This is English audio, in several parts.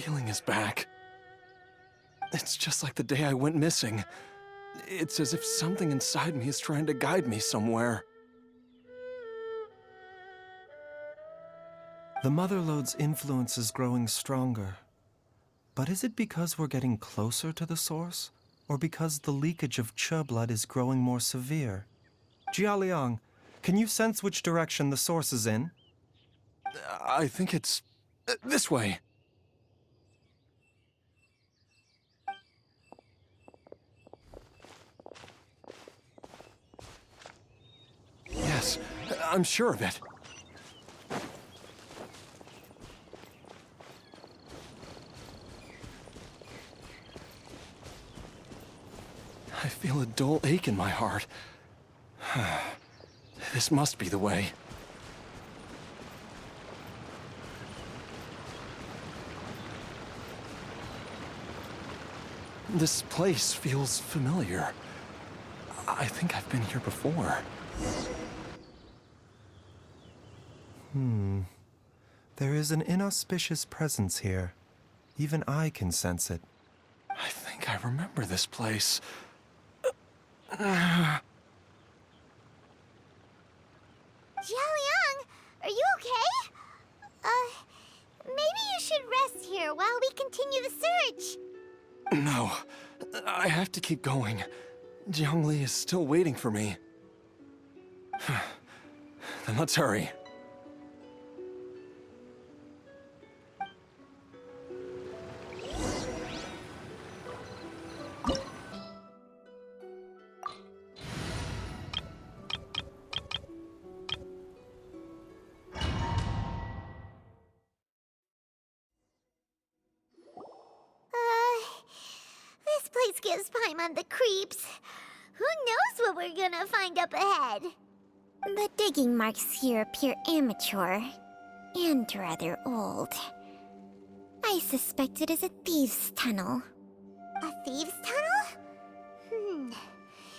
feeling is back. It's just like the day I went missing. It's as if something inside me is trying to guide me somewhere. The Motherlode's influence is growing stronger. But is it because we're getting closer to the source? Or because the leakage of Che blood is growing more severe? Jialiang, can you sense which direction the source is in? I think it's this way. Yes, I'm sure of it. I feel a dull ache in my heart. This must be the way. This place feels familiar. I think I've been here before. There is an inauspicious presence here. Even I can sense it. I think I remember this place. Jialiang, are you okay? Maybe you should rest here while we continue the search. No, I have to keep going. Jiangli is still waiting for me. Then let's hurry. This place gives Paimon the creeps. Who knows what we're gonna find up ahead? The digging marks here appear amateur and rather old. I suspect it is a thieves' tunnel. A thieves' tunnel?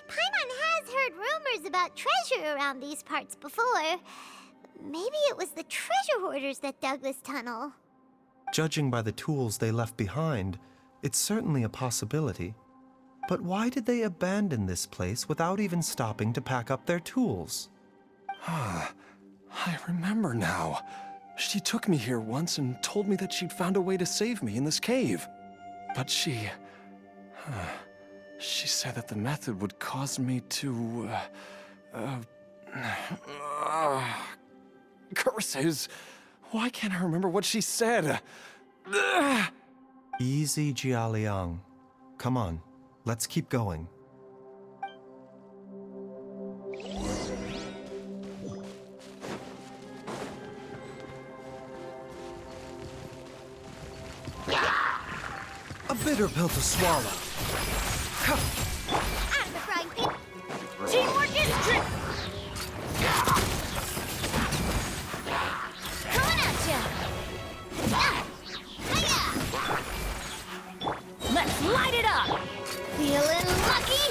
Paimon has heard rumors about treasure around these parts before. Maybe it was the treasure hoarders that dug this tunnel. Judging by the tools they left behind, it's certainly a possibility. But why did they abandon this place without even stopping to pack up their tools? I remember now. She took me here once and told me that she'd found a way to save me in this cave. But she said that the method would cause me to, curses. Why can't I remember what she said? Easy, Jialiang. Come on, let's keep going. A bitter pill to swallow. Out of the frying pan. Teamwork is trick. Coming at ya. Let's light it up. Feeling lucky?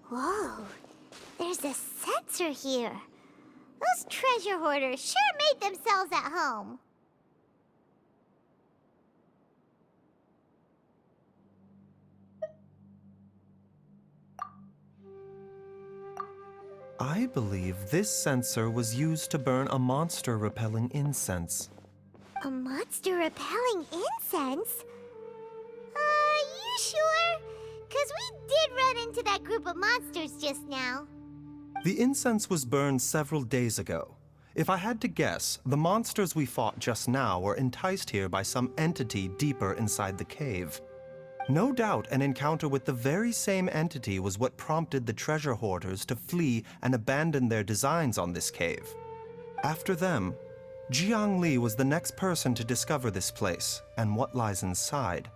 Whoa. There's a sensor here. Those treasure hoarders sure made themselves at home. I believe this sensor was used to burn a monster-repelling incense. A monster repelling incense? You sure? 'Cause we did run into that group of monsters just now. The incense was burned several days ago. If I had to guess, the monsters we fought just now were enticed here by some entity deeper inside the cave. No doubt an encounter with the very same entity was what prompted the treasure hoarders to flee and abandon their designs on this cave. After them, Jiang Li was the next person to discover this place and what lies inside.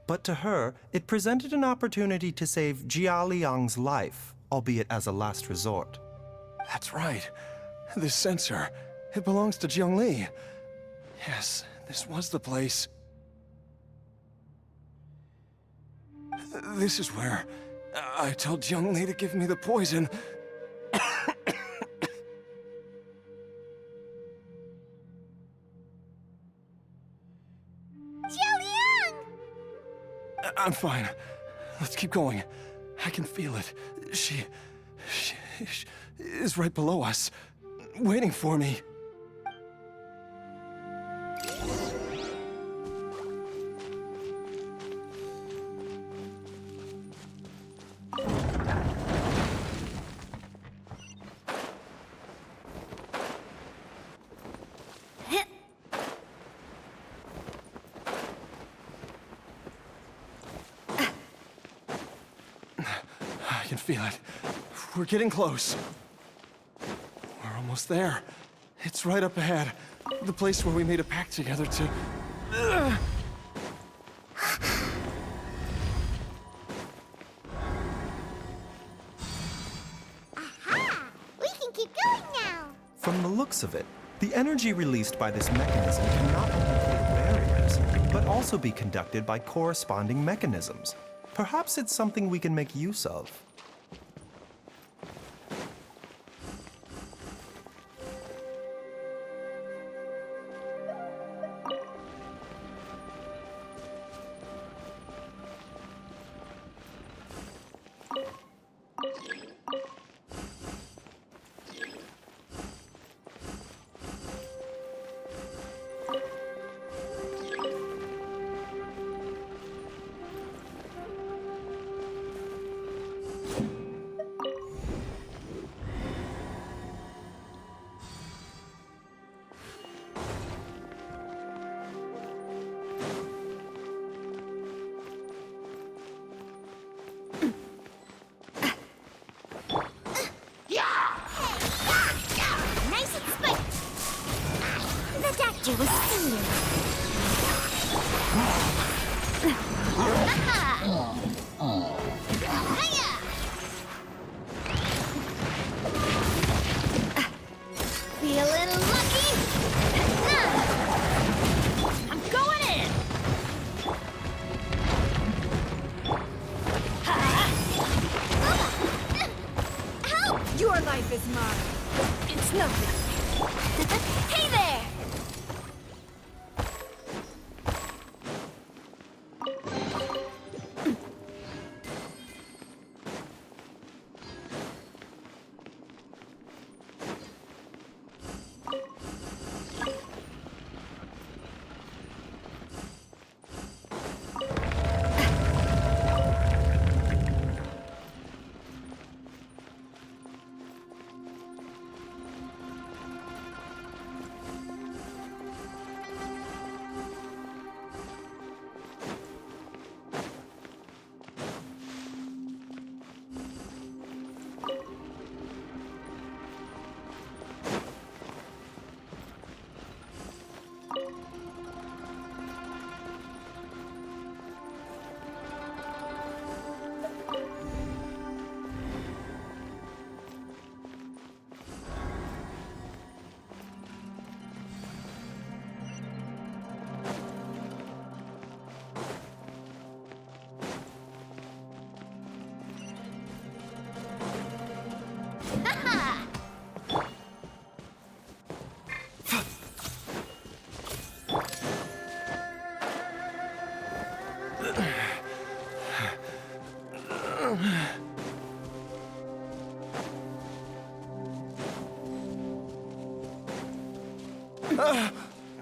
But to her, it presented an opportunity to save Jia Liang's life, albeit as a last resort. That's right. This sensor, it belongs to Jiangli. Yes, this was the place. This is where I told Young Lee to give me the poison. Jiao I'm fine. Let's keep going. I can feel it. She is right below us, waiting for me. I can feel it. We're getting close. We're almost there. It's right up ahead. The place where we made a pact together to... Aha! We can keep going now. From the looks of it, the energy released by this mechanism can not only clear barriers, but also be conducted by corresponding mechanisms. Perhaps it's something we can make use of. Nice and spiked. The doctor was singing. Hiya! Feeling lucky? I'm going in! Help! Your life is mine. It's nothing. Hey there!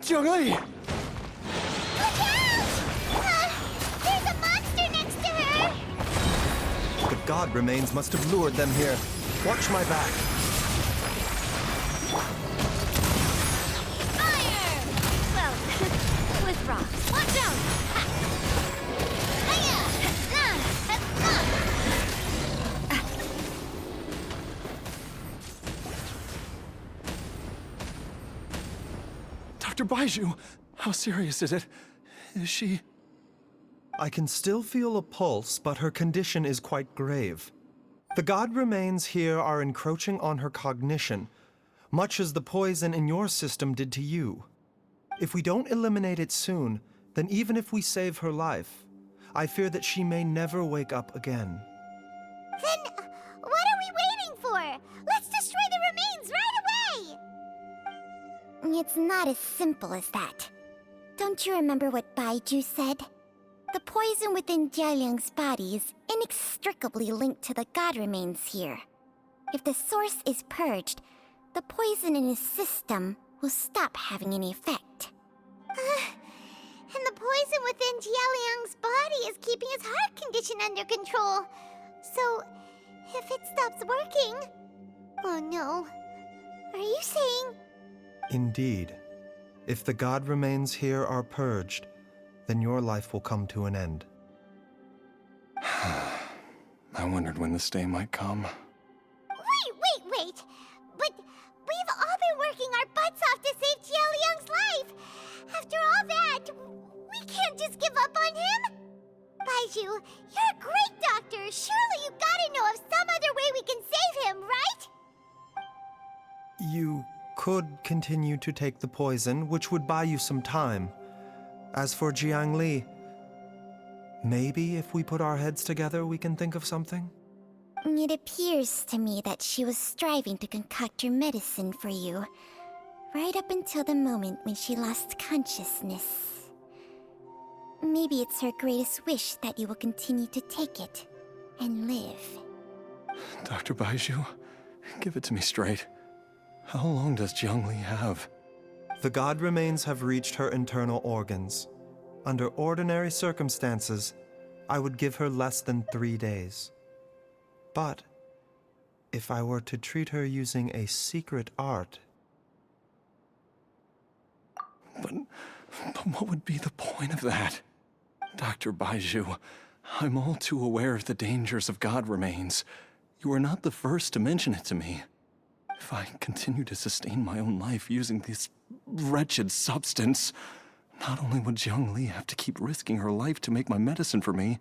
Young Lee! Look out! There's a monster next to her! The god remains must have lured them here. Watch my back. Fire! Well, with rocks. Watch out! Ha! Hiya! Dr. Baizhu, how serious is it? Is she... I can still feel a pulse, but her condition is quite grave. The god remains here are encroaching on her cognition, much as the poison in your system did to you. If we don't eliminate it soon, then even if we save her life, I fear that she may never wake up again. Then what are we waiting for? Let's destroy the remains right away! It's not as simple as that. Don't you remember what Baizhu said? The poison within Jialiang's body is inextricably linked to the god remains here. If the source is purged, the poison in his system will stop having any effect. And the poison within Jialiang's body is keeping his heart condition under control. So, if it stops working... Oh no. Are you saying... Indeed. If the god remains here are purged, then your life will come to an end. I wondered when this day might come. Wait! But we've all been working our butts off to save Jialiang's life! After all that, we can't just give up on him! Baizhu, you're a great doctor! Surely you gotta know of some other way we can save him, right? You could continue to take the poison, which would buy you some time. As for Jiangli, maybe if we put our heads together, we can think of something? It appears to me that she was striving to concoct your medicine for you, right up until the moment when she lost consciousness. Maybe it's her greatest wish that you will continue to take it and live. Dr. Baizhu, give it to me straight. How long does Jiangli have? The god remains have reached her internal organs. Under ordinary circumstances, I would give her less than 3 days. But if I were to treat her using a secret art... But what would be the point of that? Dr. Baizhu, I'm all too aware of the dangers of god remains. You are not the first to mention it to me. If I continue to sustain my own life using this wretched substance, not only would Jiangli have to keep risking her life to make my medicine for me,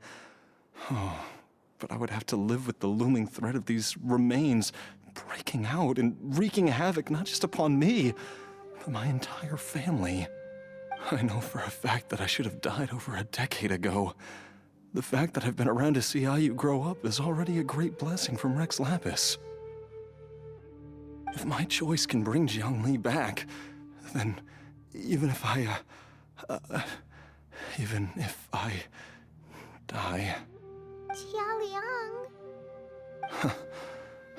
but I would have to live with the looming threat of these remains breaking out and wreaking havoc not just upon me, but my entire family. I know for a fact that I should have died over a decade ago. The fact that I've been around to see how you grow up is already a great blessing from Rex Lapis. If my choice can bring Jiangli back, then even if I die... Jialiang...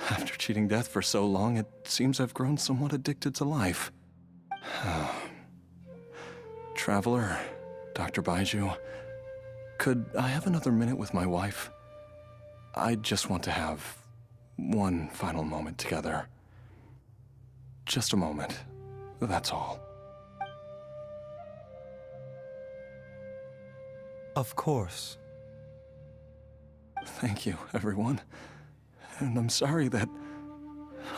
After cheating death for so long, it seems I've grown somewhat addicted to life. Traveler, Dr. Baizhu, could I have another minute with my wife? I just want to have one final moment together. Just a moment, that's all. Of course. Thank you, everyone. And I'm sorry that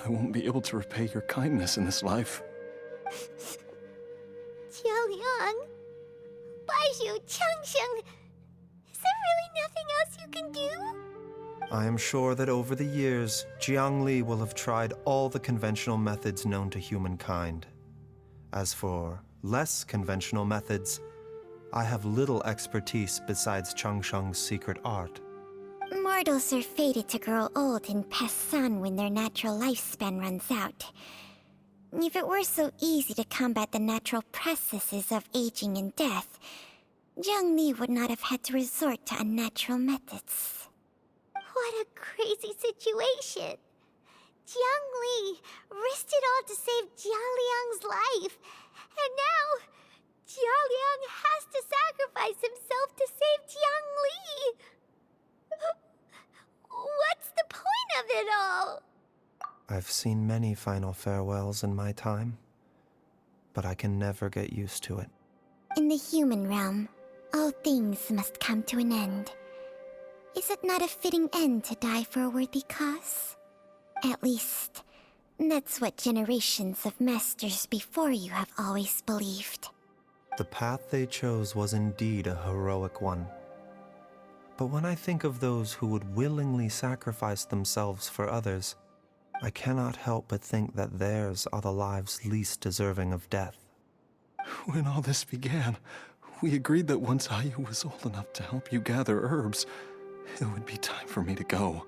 I won't be able to repay your kindness in this life. Jialiang... Baizhu, Changsheng... Is there really nothing else you can do? I am sure that over the years, Jiangli will have tried all the conventional methods known to humankind. As for less conventional methods, I have little expertise besides Changsheng's secret art. Mortals are fated to grow old and pass on when their natural lifespan runs out. If it were so easy to combat the natural processes of aging and death, Jiangli would not have had to resort to unnatural methods. What a crazy situation! Jiangli risked it all to save Jialiang's life, and now Jialiang has to sacrifice himself to save Jiangli! What's the point of it all? I've seen many final farewells in my time, but I can never get used to it. In the human realm, all things must come to an end. Is it not a fitting end to die for a worthy cause? At least, that's what generations of masters before you have always believed. The path they chose was indeed a heroic one. But when I think of those who would willingly sacrifice themselves for others, I cannot help but think that theirs are the lives least deserving of death. When all this began, we agreed that once Ayu was old enough to help you gather herbs, it would be time for me to go.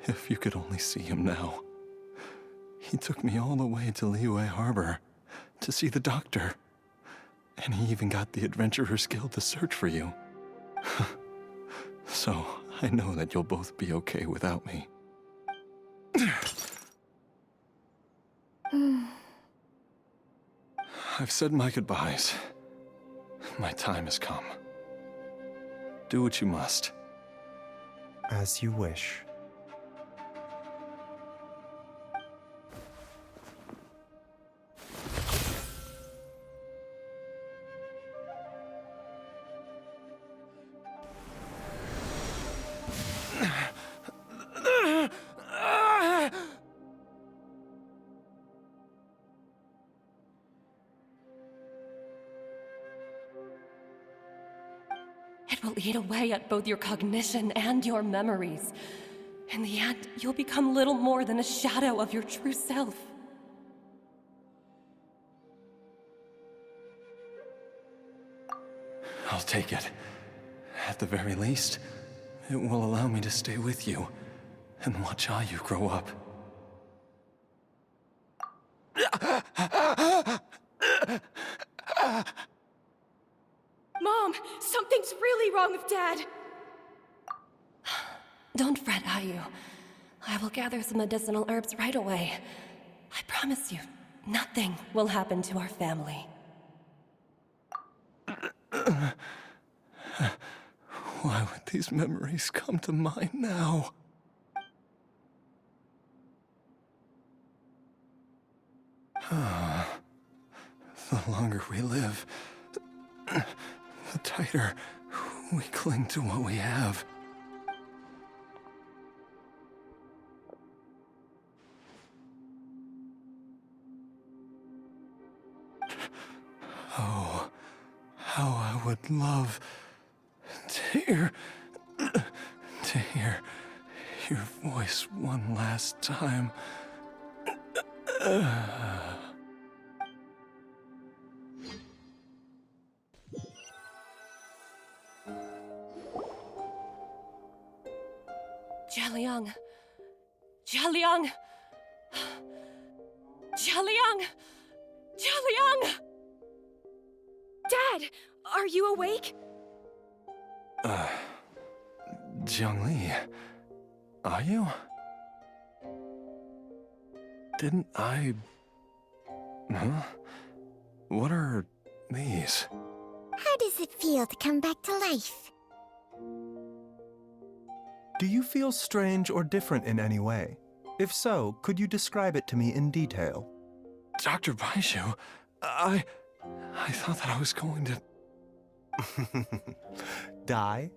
If you could only see him now. He took me all the way to Liyue Harbor to see the doctor. And he even got the Adventurers Guild to search for you. So, I know that you'll both be okay without me. I've said my goodbyes. My time has come. Do what you must. As you wish. It will eat away at both your cognition and your memories. In the end, you'll become little more than a shadow of your true self. I'll take it. At the very least, it will allow me to stay with you and watch how you grow up. Mom, something's really wrong with Dad! Don't fret, Ayu. I will gather some medicinal herbs right away. I promise you, nothing will happen to our family. Why would these memories come to mind now? The longer we live, the tighter we cling to what we have. Oh, how I would love to hear your voice one last time. Jialiang! Jialiang! Jialiang! Jialiang! Dad, are you awake? Jiangli, are you? Didn't I... Huh? What are these? How does it feel to come back to life? Do you feel strange or different in any way? If so, could you describe it to me in detail? Dr. Baizhu, I thought that I was going to... Die?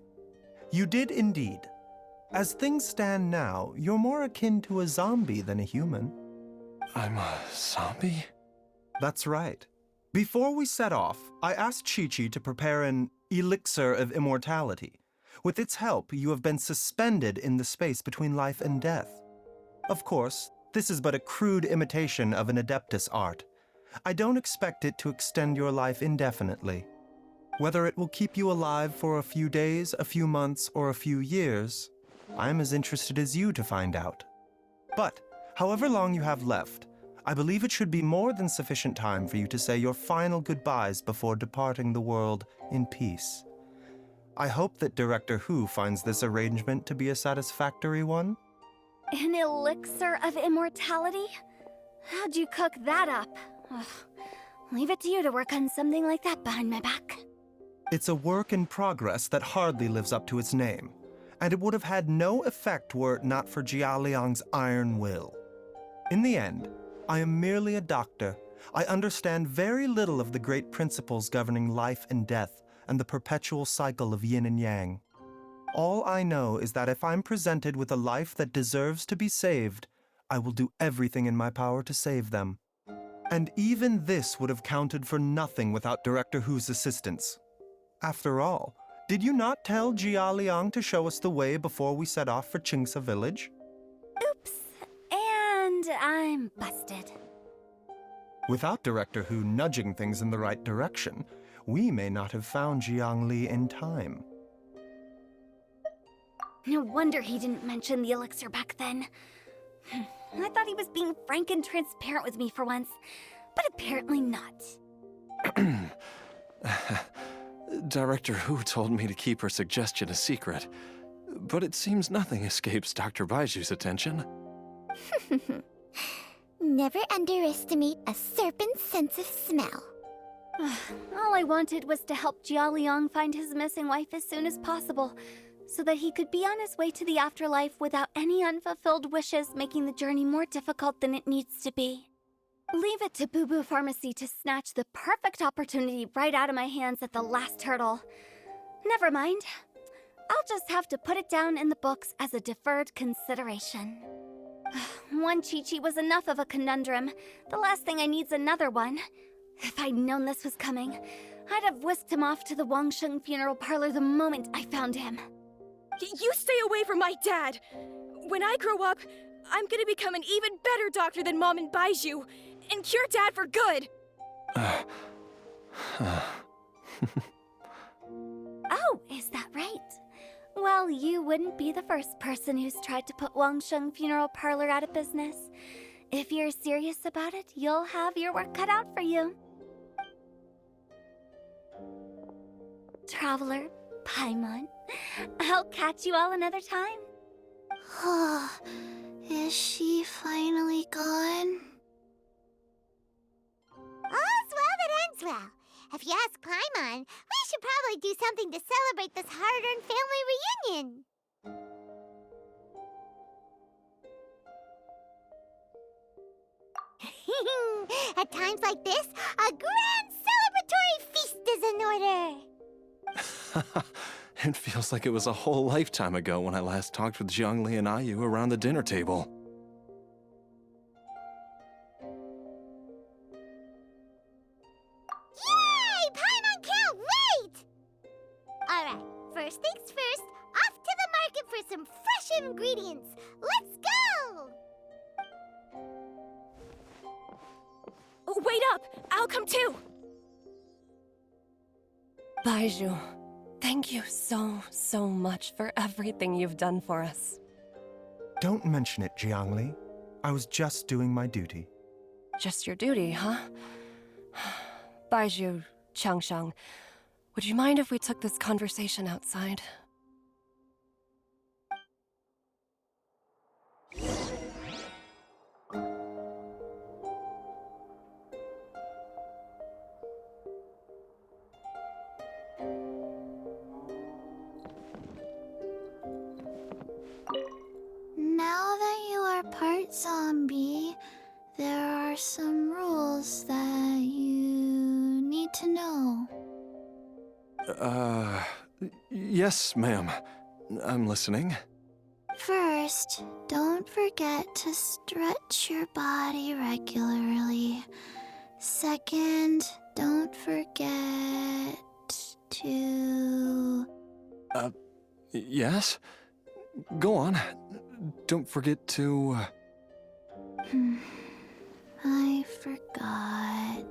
You did indeed. As things stand now, you're more akin to a zombie than a human. I'm a zombie? That's right. Before we set off, I asked Chi-Chi to prepare an elixir of immortality. With its help, you have been suspended in the space between life and death. Of course, this is but a crude imitation of an Adeptus art. I don't expect it to extend your life indefinitely. Whether it will keep you alive for a few days, a few months, or a few years, I'm as interested as you to find out. But, however long you have left, I believe it should be more than sufficient time for you to say your final goodbyes before departing the world in peace. I hope that Director Hu finds this arrangement to be a satisfactory one. An elixir of immortality? How'd you cook that up? Ugh. Leave it to you to work on something like that behind my back. It's a work in progress that hardly lives up to its name, and it would have had no effect were it not for Jialiang's iron will. In the end, I am merely a doctor. I understand very little of the great principles governing life and death and the perpetual cycle of yin and yang. All I know is that if I'm presented with a life that deserves to be saved, I will do everything in my power to save them. And even this would have counted for nothing without Director Hu's assistance. After all, did you not tell Jia Liang to show us the way before we set off for Qingce village? Oops. And I'm busted. Without Director Hu nudging things in the right direction, we may not have found Jiangli in time. No wonder he didn't mention the elixir back then. I thought he was being frank and transparent with me for once, but apparently not. Director Hu told me to keep her suggestion a secret, but it seems nothing escapes Dr. Baizhu's attention. Never underestimate a serpent's sense of smell. All I wanted was to help Jialiang find his missing wife as soon as possible, so that he could be on his way to the afterlife without any unfulfilled wishes making the journey more difficult than it needs to be. Leave it to Boo Boo Pharmacy to snatch the perfect opportunity right out of my hands at the last hurdle. Never mind. I'll just have to put it down in the books as a deferred consideration. One Chi-Chi was enough of a conundrum. The last thing I need's another one. If I'd known this was coming, I'd have whisked him off to the Wangsheng funeral parlor the moment I found him. You stay away from my dad! When I grow up, I'm gonna become an even better doctor than Mom and Baizhu, and cure Dad for good! Oh, is that right? Well, you wouldn't be the first person who's tried to put Wangsheng funeral parlor out of business. If you're serious about it, you'll have your work cut out for you. Traveler, Paimon, I'll catch you all another time. Is she finally gone? All's well that ends well. If you ask Paimon, we should probably do something to celebrate this hard-earned family reunion. At times like this, a grand celebratory feast is in order. It feels like it was a whole lifetime ago when I last talked with Zhongli and Ayu around the dinner table. Yay! Paimon can't wait! Alright, first things first, off to the market for some fresh ingredients. Let's go! Wait up! I'll come too! Baizhu, thank you so much for everything you've done for us. Don't mention it, Jiangli. I was just doing my duty. Just your duty, huh? Baizhu, Changshang, would you mind if we took this conversation outside? Now that you are part zombie, there are some rules that you need to know. Yes, ma'am. I'm listening. First, don't forget to stretch your body regularly. Second, don't forget to... Yes? Go on. Don't forget to... I forgot.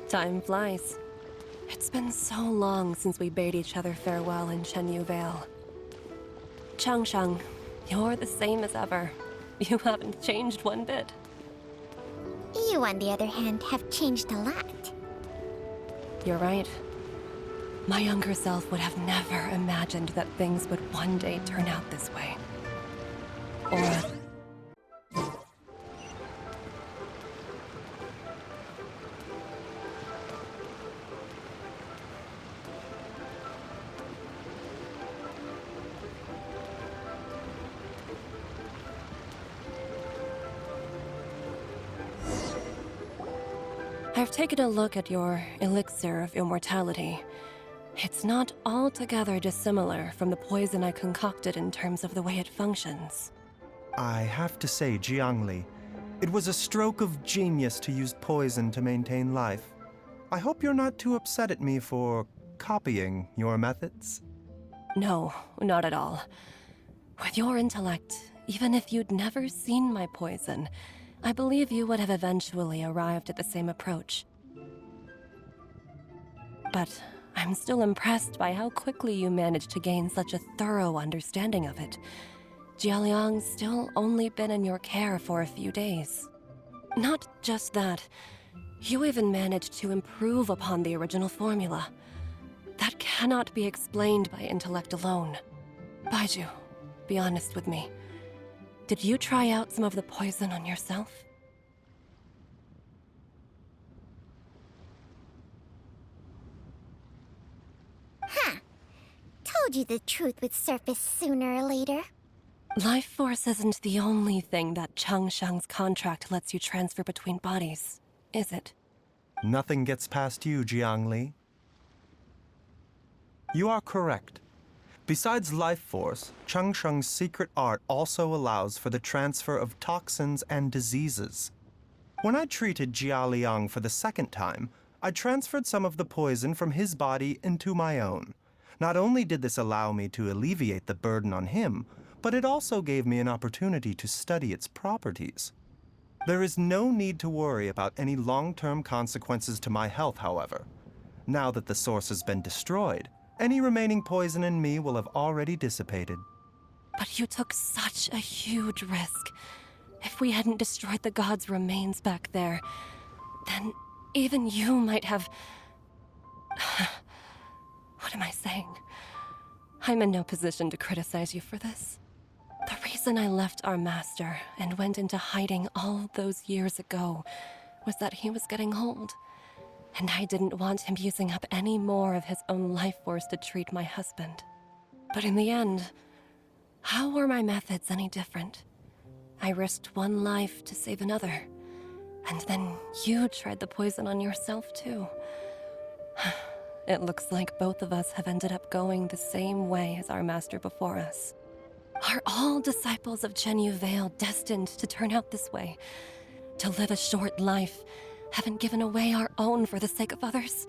Time flies. It's been so long since we bade each other farewell in Shenyu Vale. Changshang, you're the same as ever. You haven't changed one bit. You, on the other hand, have changed a lot. You're right. My younger self would have never imagined that things would one day turn out this way. Or... I've taken a look at your elixir of immortality. It's not altogether dissimilar from the poison I concocted in terms of the way it functions. I have to say, Jiangli, it was a stroke of genius to use poison to maintain life. I hope you're not too upset at me for copying your methods. No, not at all. With your intellect, even if you'd never seen my poison, I believe you would have eventually arrived at the same approach. But I'm still impressed by how quickly you managed to gain such a thorough understanding of it. Jialiang's still only been in your care for a few days. Not just that, you even managed to improve upon the original formula. That cannot be explained by intellect alone. Baizhu, be honest with me. Did you try out some of the poison on yourself? Huh. Told you the truth would surface sooner or later. Life force isn't the only thing that Changshang's contract lets you transfer between bodies, is it? Nothing gets past you, Jiangli. You are correct. Besides life force, Changsheng's secret art also allows for the transfer of toxins and diseases. When I treated Jia Liang for the second time, I transferred some of the poison from his body into my own. Not only did this allow me to alleviate the burden on him, but it also gave me an opportunity to study its properties. There is no need to worry about any long-term consequences to my health, however. Now that the source has been destroyed, any remaining poison in me will have already dissipated. But you took such a huge risk. If we hadn't destroyed the god's remains back there, then even you might have... What am I saying? I'm in no position to criticize you for this. The reason I left our master and went into hiding all those years ago was that he was getting old. And I didn't want him using up any more of his own life force to treat my husband. But in the end, how were my methods any different? I risked one life to save another. And then you tried the poison on yourself too. It looks like both of us have ended up going the same way as our master before us. Are all disciples of Chenyu Vale destined to turn out this way? To live a short life, having given away our own for the sake of others?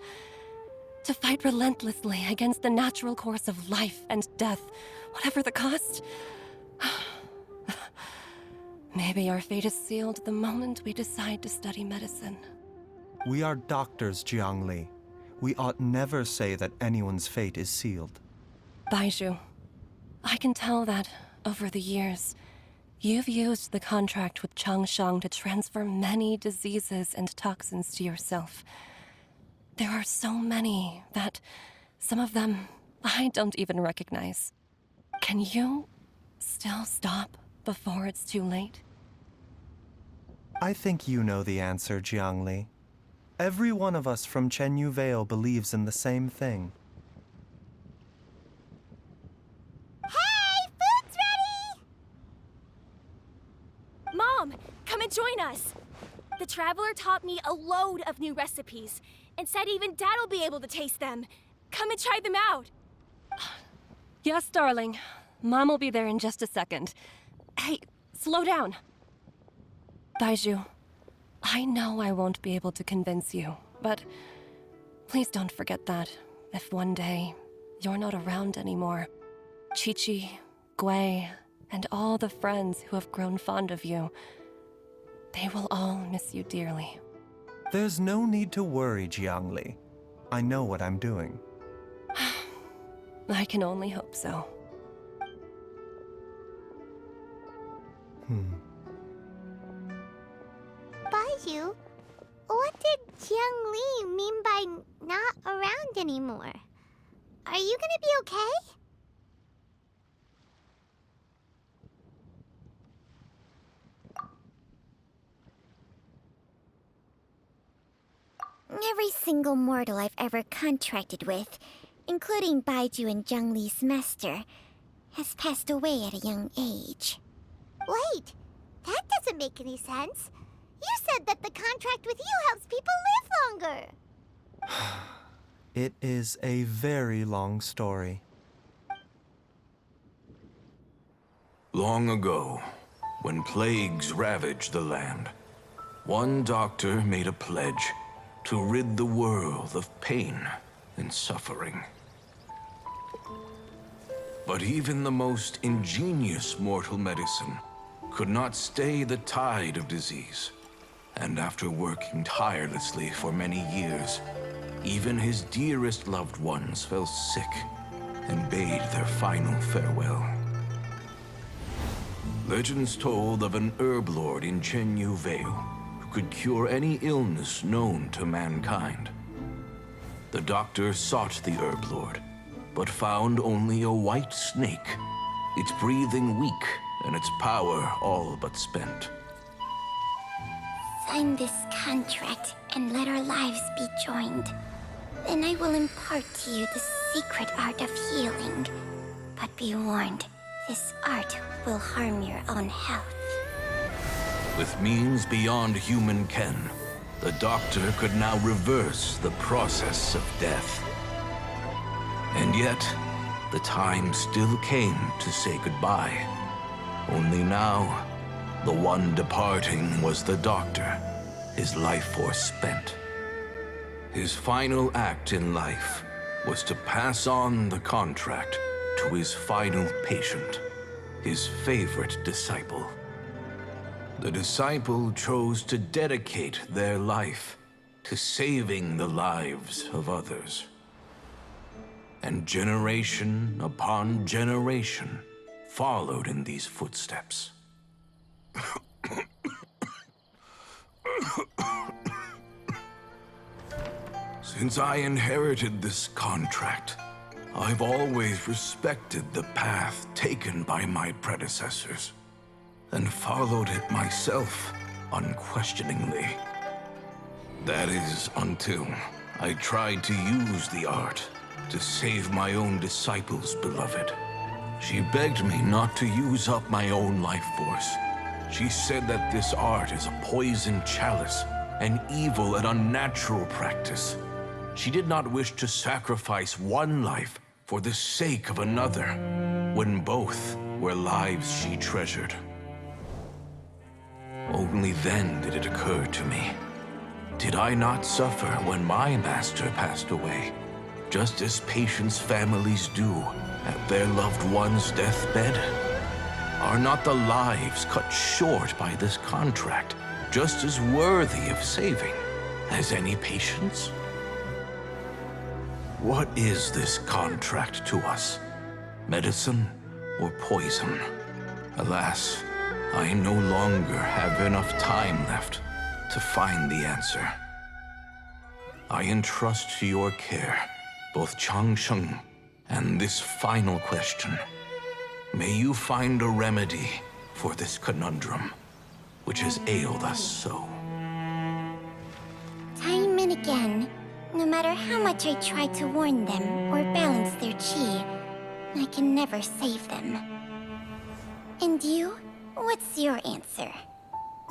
To fight relentlessly against the natural course of life and death, whatever the cost? Maybe our fate is sealed the moment we decide to study medicine. We are doctors, Jiangli. We ought never say that anyone's fate is sealed. Baizhu, I can tell that, over the years, you've used the contract with Changshang to transfer many diseases and toxins to yourself. There are so many that some of them I don't even recognize. Can you still stop before it's too late? I think you know the answer, Jiangli. Every one of us from Chenyu Vale believes in the same thing. Hey, food's ready! Mom, come and join us. The Traveler taught me a load of new recipes and said even Dad'll be able to taste them. Come and try them out. Yes, darling. Mom will be there in just a second. Hey, slow down. Baizhu, I know I won't be able to convince you, but please don't forget that if one day you're not around anymore, Qiqi, Gui, and all the friends who have grown fond of you, they will all miss you dearly. There's no need to worry, Jiangli. I know what I'm doing. I can only hope so. Baizhu, what did Jiang Li mean by not around anymore? Are you gonna be okay? Every single mortal I've ever contracted with, including Baizhu and Jiang Li's master, has passed away at a young age. Wait, that doesn't make any sense. You said that the contract with you helps people live longer. It is a very long story. Long ago, when plagues ravaged the land, one doctor made a pledge to rid the world of pain and suffering. But even the most ingenious mortal medicine could not stay the tide of disease. And after working tirelessly for many years, even his dearest loved ones fell sick and bade their final farewell. Legends told of an herb lord in Chenyu Vale who could cure any illness known to mankind. The doctor sought the herb lord, but found only a white snake, its breathing weak and its power all but spent. Sign this contract and let our lives be joined. Then I will impart to you the secret art of healing. But be warned, this art will harm your own health. With means beyond human ken, the doctor could now reverse the process of death. And yet, the time still came to say goodbye. Only now, the one departing was the doctor, his life force spent. His final act in life was to pass on the contract to his final patient, his favorite disciple. The disciple chose to dedicate their life to saving the lives of others. And generation upon generation followed in these footsteps. Since I inherited this contract, I've always respected the path taken by my predecessors, and followed it myself unquestioningly. That is, until I tried to use the art to save my own disciple's beloved. She begged me not to use up my own life force. She said that this art is a poisoned chalice, an evil and unnatural practice. She did not wish to sacrifice one life for the sake of another, when both were lives she treasured. Only then did it occur to me. Did I not suffer when my master passed away, just as patients' families do at their loved one's deathbed? Are not the lives cut short by this contract just as worthy of saving as any patients? What is this contract to us? Medicine or poison? Alas, I no longer have enough time left to find the answer. I entrust to your care both Changsheng and this final question. May you find a remedy for this conundrum, which has ailed us so. Time and again, no matter how much I try to warn them or balance their chi, I can never save them. And you? What's your answer?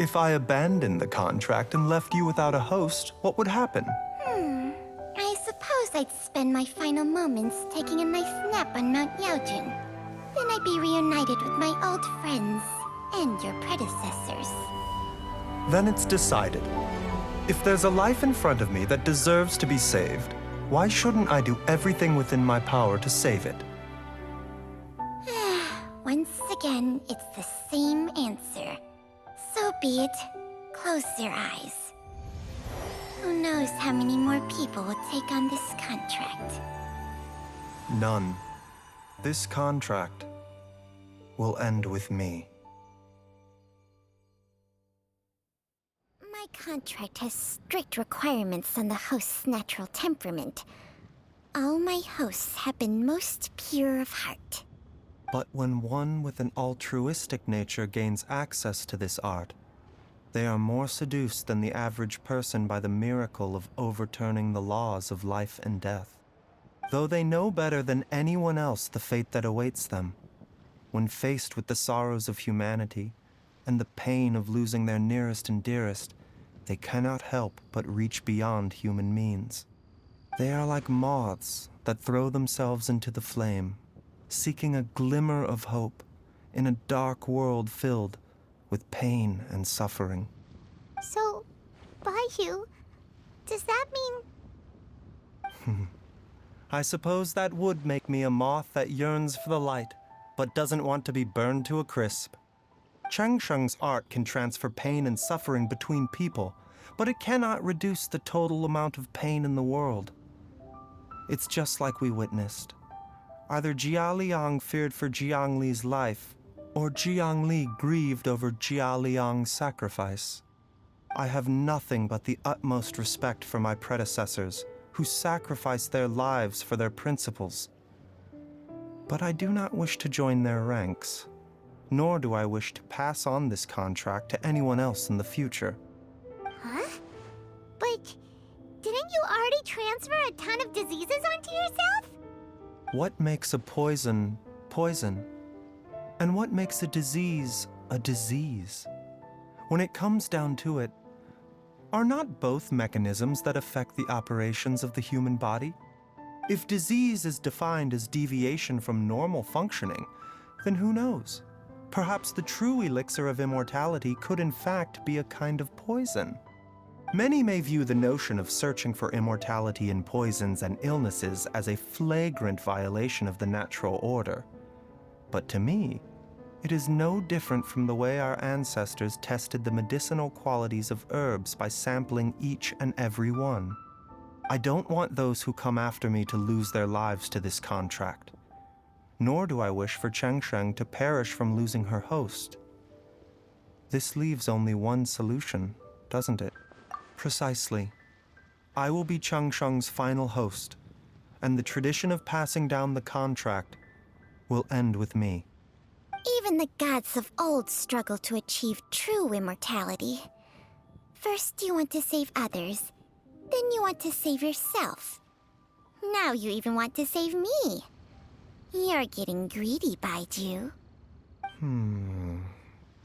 If I abandoned the contract and left you without a host, what would happen? I suppose I'd spend my final moments taking a nice nap on Mount Yaojun. Then I'd be reunited with my old friends and your predecessors. Then it's decided. If there's a life in front of me that deserves to be saved, why shouldn't I do everything within my power to save it? Once again, it's the same answer. So be it. Close your eyes. Who knows how many more people will take on this contract? None. This contract will end with me. My contract has strict requirements on the host's natural temperament. All my hosts have been most pure of heart. But when one with an altruistic nature gains access to this art, they are more seduced than the average person by the miracle of overturning the laws of life and death. Though they know better than anyone else the fate that awaits them, when faced with the sorrows of humanity and the pain of losing their nearest and dearest, they cannot help but reach beyond human means. They are like moths that throw themselves into the flame, seeking a glimmer of hope in a dark world filled with pain and suffering. So, Baizhu, does that mean... I suppose that would make me a moth that yearns for the light, but doesn't want to be burned to a crisp. Changsheng's art can transfer pain and suffering between people, but it cannot reduce the total amount of pain in the world. It's just like we witnessed. Either Jia Liang feared for Jiang Li's life, or Jiang Li grieved over Jia Liang's sacrifice. I have nothing but the utmost respect for my predecessors, who sacrificed their lives for their principles. But I do not wish to join their ranks, nor do I wish to pass on this contract to anyone else in the future. Huh? But didn't you already transfer a ton of diseases onto yourself? What makes a poison, poison? And what makes a disease a disease? When it comes down to it, are not both mechanisms that affect the operations of the human body? If disease is defined as deviation from normal functioning, then who knows? Perhaps the true elixir of immortality could in fact be a kind of poison. Many may view the notion of searching for immortality in poisons and illnesses as a flagrant violation of the natural order. But to me, it is no different from the way our ancestors tested the medicinal qualities of herbs by sampling each and every one. I don't want those who come after me to lose their lives to this contract. Nor do I wish for Changsheng to perish from losing her host. This leaves only one solution, doesn't it? Precisely. I will be Changsheng's final host, and the tradition of passing down the contract will end with me. Even the gods of old struggle to achieve true immortality. First you want to save others, then you want to save yourself. Now you even want to save me. You're getting greedy, Baizhu.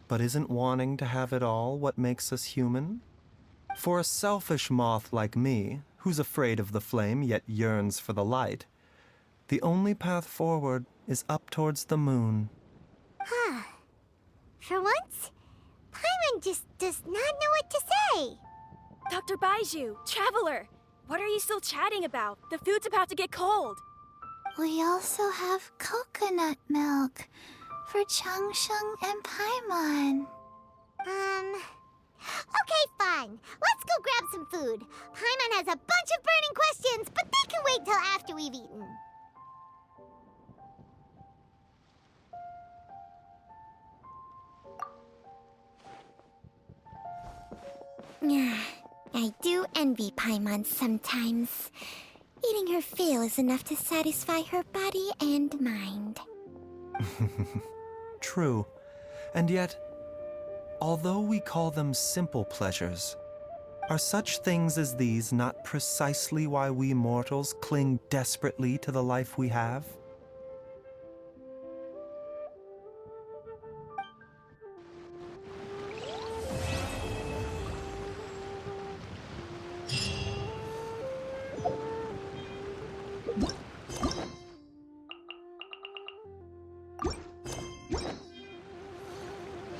But isn't wanting to have it all what makes us human? For a selfish moth like me, who's afraid of the flame yet yearns for the light, the only path forward is up towards the moon. For once, Paimon just does not know what to say. Dr. Baizhu, Traveler, what are you still chatting about? The food's about to get cold. We also have coconut milk for Changsheng and Paimon. Okay, fine. Let's go grab some food. Paimon has a bunch of burning questions, but they can wait till after we've eaten. I do envy Paimon sometimes. Eating her fill is enough to satisfy her body and mind. True. And yet, although we call them simple pleasures, are such things as these not precisely why we mortals cling desperately to the life we have?